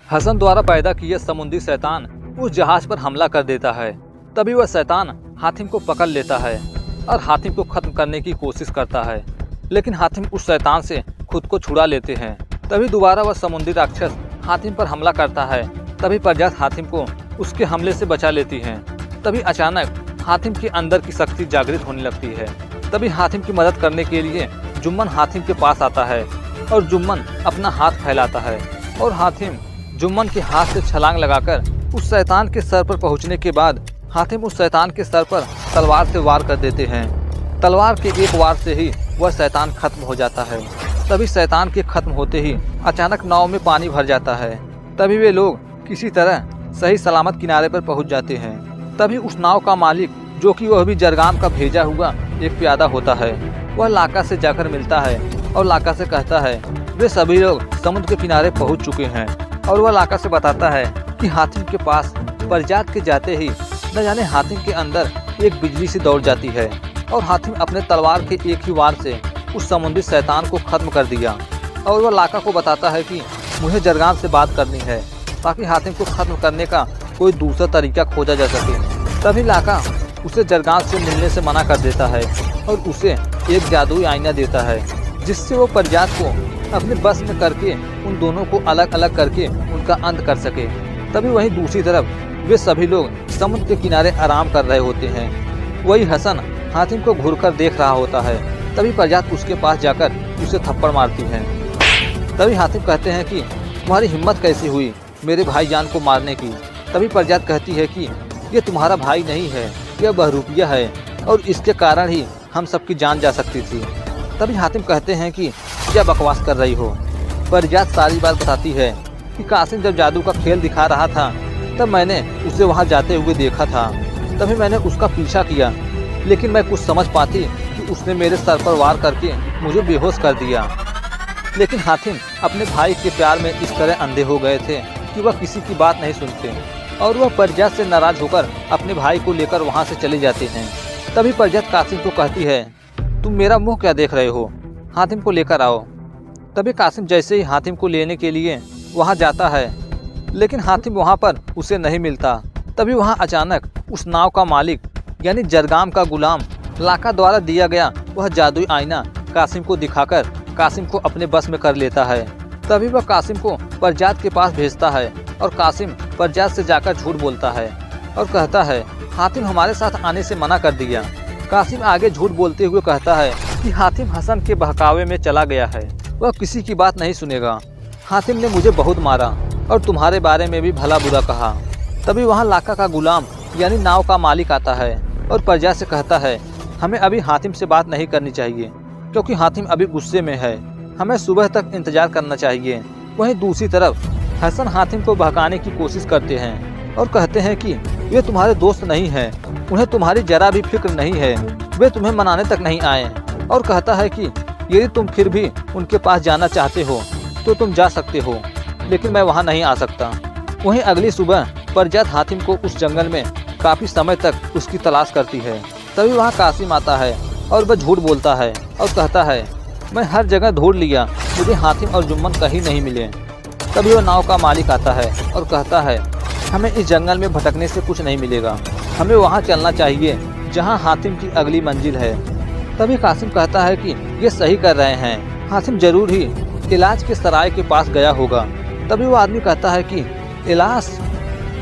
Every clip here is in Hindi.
हसन द्वारा पैदा किया समुद्री शैतान उस जहाज पर हमला कर देता है। तभी वह शैतान हातिम को पकड़ लेता है और हातिम को खत्म करने की कोशिश करता है, लेकिन हातिम उस शैतान से खुद को छुड़ा लेते हैं। तभी दोबारा वह समुद्री राक्षस हातिम पर हमला करता है। तभी प्रजात हातिम को उसके हमले से बचा लेती है। तभी अचानक हातिम के अंदर की शक्ति जागृत होने लगती है। तभी हातिम की मदद करने के लिए जुम्मन हातिम के पास आता है और जुम्मन अपना हाथ फैलाता है और हातिम जुम्मन के हाथ से छलांग लगाकर उस शैतान के सर पर पहुंचने के बाद हातिम उस शैतान के सर पर तलवार से वार कर देते हैं। तलवार के एक वार से ही वह शैतान खत्म हो जाता है। तभी शैतान के खत्म होते ही अचानक नाव में पानी भर जाता है। तभी वे लोग किसी तरह सही सलामत किनारे पर पहुंच जाते हैं। तभी उस नाव का मालिक, जो कि वह भी जरगाम का भेजा हुआ एक प्यादा होता है, वह लाका से जाकर मिलता है और लाका से कहता है वे सभी लोग समुद्र के किनारे पहुंच चुके हैं। और वह लाका से बताता है कि हातिम के पास प्रजात के जाते ही न जाने हातिम के अंदर एक बिजली सी दौड़ जाती है और हातिम अपने तलवार के एक ही वार से उस समुद्री शैतान को खत्म कर दिया। और वह लाका को बताता है कि मुझे जरगाम से बात करनी है ताकि हातिम को खत्म करने का कोई दूसरा तरीका खोजा जा सके। तभी लाका उसे जरगाम से मिलने से मना कर देता है और उसे एक जादुई आईना देता है, जिससे वो प्रजात को अपने बस में करके उन दोनों को अलग अलग करके उनका अंत कर सके। तभी वहीं दूसरी तरफ वे सभी लोग समुद्र के किनारे आराम कर रहे होते हैं। वही हसन हातिम को घूरकर देख रहा होता है। तभी प्रजात उसके पास जाकर उसे थप्पड़ मारती है। तभी हातिम कहते हैं कि तुम्हारी हिम्मत कैसी हुई मेरे भाईजान को मारने की। तभी प्रजात कहती है कि ये तुम्हारा भाई नहीं है, यह बहरूपिया है और इसके कारण ही हम सबकी जान जा सकती थी। तभी हातिम कहते हैं कि क्या बकवास कर रही हो। प्रजात सारी बात बताती है कि कासिम जब जादू का खेल दिखा रहा था तब मैंने उसे वहां जाते हुए देखा था। तभी मैंने उसका पीछा किया, लेकिन मैं कुछ समझ पाती कि उसने मेरे सर पर वार करके मुझे बेहोश कर दिया। लेकिन हातिम अपने भाई के प्यार में इस तरह अंधे हो गए थे कि वह किसी की बात नहीं सुनते और वह प्रजात से नाराज होकर अपने भाई को लेकर वहां से चले जाते हैं। तभी प्रजात कासिम को कहती है तुम मेरा मुंह क्या देख रहे हो, हातिम को लेकर आओ। तभी कासिम जैसे ही हातिम को लेने के लिए वहां जाता है, लेकिन हातिम वहां पर उसे नहीं मिलता। तभी वहां अचानक उस नाव का मालिक यानी जरगाम का गुलाम लाका द्वारा दिया गया वह जादुई आईना कासिम को दिखाकर कासिम को अपने बस में कर लेता है। तभी वह कासिम को प्रजात के पास भेजता है और कासिम प्रजात से जाकर झूठ बोलता है और कहता है हातिम हमारे साथ आने से मना कर दिया। कासिम आगे झूठ बोलते हुए कहता है कि हातिम हसन के बहकावे में चला गया है, वह किसी की बात नहीं सुनेगा। हातिम ने मुझे बहुत मारा और तुम्हारे बारे में भी भला बुरा कहा। तभी वहाँ लाका का गुलाम यानी नाव का मालिक आता है और प्रजात से कहता है हमें अभी हातिम से बात नहीं करनी चाहिए क्योंकि हातिम अभी गुस्से में है, हमें सुबह तक इंतजार करना चाहिए। वहीं दूसरी तरफ हसन हातिम को बहकाने की कोशिश करते हैं और कहते हैं कि वे तुम्हारे दोस्त नहीं हैं, उन्हें तुम्हारी जरा भी फिक्र नहीं है, वे तुम्हें मनाने तक नहीं आए। और कहता है कि यदि तुम फिर भी उनके पास जाना चाहते हो तो तुम जा सकते हो, लेकिन मैं वहाँ नहीं आ सकता। वहीं अगली सुबह प्रजात हातिम को उस जंगल में काफ़ी समय तक उसकी तलाश करती है। तभी वहाँ कासिम आता है और वह झूठ बोलता है और कहता है मैं हर जगह ढूंढ लिया, मुझे हातिम और जुम्मन कहीं नहीं मिले। तभी वह नाव का मालिक आता है और कहता है हमें इस जंगल में भटकने से कुछ नहीं मिलेगा, हमें वहाँ चलना चाहिए जहाँ हातिम की अगली मंजिल है। तभी कासिम कहता है कि ये सही कर रहे हैं, हातिम जरूर ही इलाज के सराय के पास गया होगा। तभी वो आदमी कहता है कि इलाज,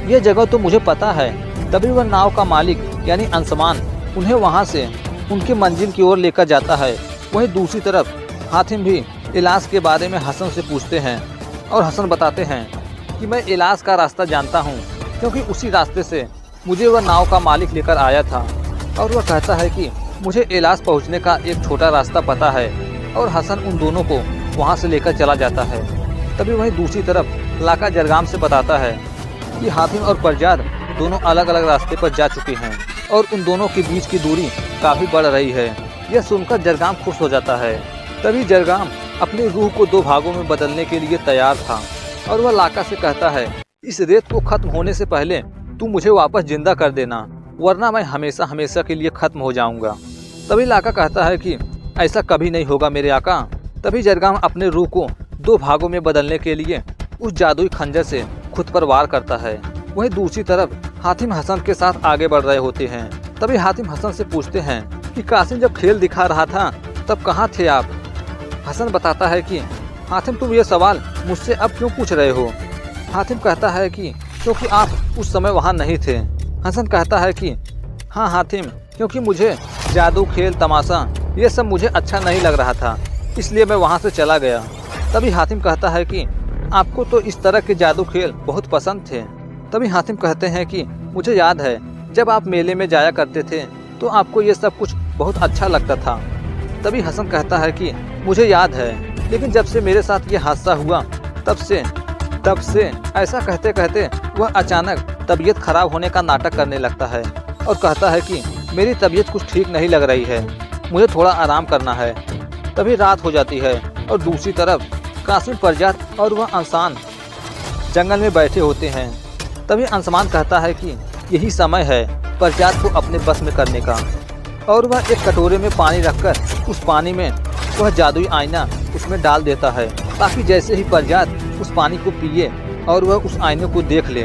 ये जगह तो मुझे पता है। तभी वह नाव का मालिक यानी अंशमान उन्हें वहाँ से उनकी मंजिल की ओर लेकर जाता है। वहीं दूसरी तरफ हातिम भी इलाज के बारे में हसन से पूछते हैं और हसन बताते हैं कि मैं इलाज का रास्ता जानता हूँ क्योंकि उसी रास्ते से मुझे वह नाव का मालिक लेकर आया था। और वह कहता है कि मुझे इलाज पहुँचने का एक छोटा रास्ता पता है और हसन उन दोनों को वहाँ से लेकर चला जाता है। तभी वहीं दूसरी तरफ लाका जरगाम से बताता है कि हातिम और प्रजात दोनों अलग अलग रास्ते पर जा चुके हैं और उन दोनों के बीच की दूरी काफ़ी बढ़ रही है। यह सुनकर जरगाम खुश हो जाता है। तभी जरगाम अपनी रूह को दो भागों में बदलने के लिए तैयार था और वह लाका से कहता है इस रेत को खत्म होने से पहले तू मुझे वापस जिंदा कर देना, वरना मैं हमेशा हमेशा के लिए खत्म हो जाऊंगा। तभी लाका कहता है कि ऐसा कभी नहीं होगा मेरे आका। तभी जरगाम अपने रूह को दो भागों में बदलने के लिए उस जादुई खंजर से खुद पर वार करता है। वहीं दूसरी तरफ हातिम हसन के साथ आगे बढ़ रहे होते हैं। तभी हातिम हसन से पूछते हैं कि कासिम जब खेल दिखा रहा था तब कहाँ थे आप? हसन बताता है कि हातिम तुम ये सवाल मुझसे अब क्यों पूछ रहे हो? हातिम कहता है कि क्योंकि आप उस समय वहाँ नहीं थे। हसन कहता है कि हाँ हातिम, क्योंकि मुझे जादू, खेल, तमाशा ये सब मुझे अच्छा नहीं लग रहा था, इसलिए मैं वहाँ से चला गया। तभी हातिम कहता है कि आपको तो इस तरह के जादू खेल बहुत पसंद थे। तभी हातिम कहते हैं कि मुझे याद है जब आप मेले में जाया करते थे तो आपको ये सब कुछ बहुत अच्छा लगता था। तभी हसन कहता है कि मुझे याद है, लेकिन जब से मेरे साथ ये हादसा हुआ तब से ऐसा कहते कहते वह अचानक तबीयत खराब होने का नाटक करने लगता है और कहता है कि मेरी तबीयत कुछ ठीक नहीं लग रही है, मुझे थोड़ा आराम करना है। तभी रात हो जाती है और दूसरी तरफ कासिम, परजात और वह इंसान जंगल में बैठे होते हैं। तभी अंशमान कहता है कि यही समय है परजात को अपने बस में करने का, और वह एक कटोरे में पानी रखकर उस पानी में वह जादुई आईना उसमें डाल देता है, ताकि जैसे ही परजात उस पानी को पिए और वह उस आईने को देख ले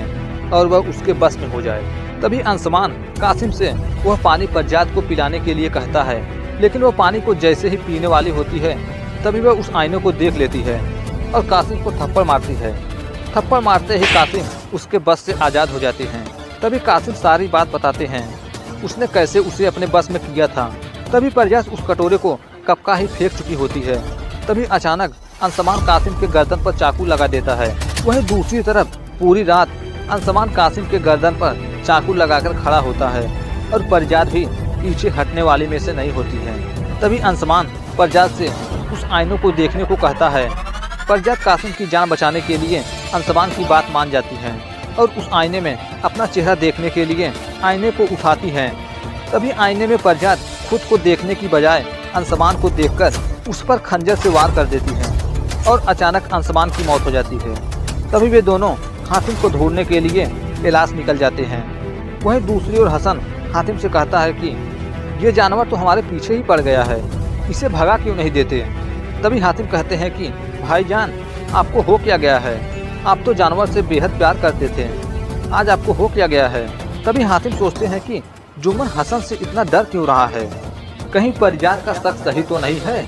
और वह उसके बस में हो जाए। तभी अंशमान कासिम से वह पानी परजात को पिलाने के लिए कहता है, लेकिन वह पानी को जैसे ही पीने वाली होती है तभी वह उस आईने को देख लेती है और कासिम को थप्पड़ मारती है। थप्पड़ मारते ही कासिम उसके बस से आज़ाद हो जाते हैं। तभी कासिम सारी बात बताते हैं, उसने कैसे उसे अपने बस में किया था। तभी परजात उस कटोरे को कब का ही फेंक चुकी होती है। तभी अचानक अंशमान कासिम के गर्दन पर चाकू लगा देता है। वहीं दूसरी तरफ पूरी रात अंशमान कासिम के गर्दन पर चाकू लगाकर खड़ा होता है और परजात भी पीछे हटने वाली में से नहीं होती है। तभी अंशमान परजात से उस आईनों को देखने को कहता है। परजात कासिम की जान बचाने के लिए अंशमान की बात मान जाती है और उस आईने में अपना चेहरा देखने के लिए आईने को उठाती है। तभी आईने में परजात खुद को देखने की बजाय अंशमान को देखकर उस पर खंजर से वार कर देती है और अचानक अंशमान की मौत हो जाती है। तभी वे दोनों हातिम को ढूंढने के लिए कैलाश निकल जाते हैं। वहीं दूसरी ओर हसन हातिम से कहता है कि ये जानवर तो हमारे पीछे ही पड़ गया है, इसे भगा क्यों नहीं देते? तभी हातिम कहते हैं कि भाईजान, आपको हो क्या गया है? आप तो जानवर से बेहद प्यार करते थे, आज आपको हो क्या गया है? तभी हातिम सोचते हैं कि जुम्मन हसन से इतना डर क्यों रहा है, कहीं परजात का शक सही तो नहीं है।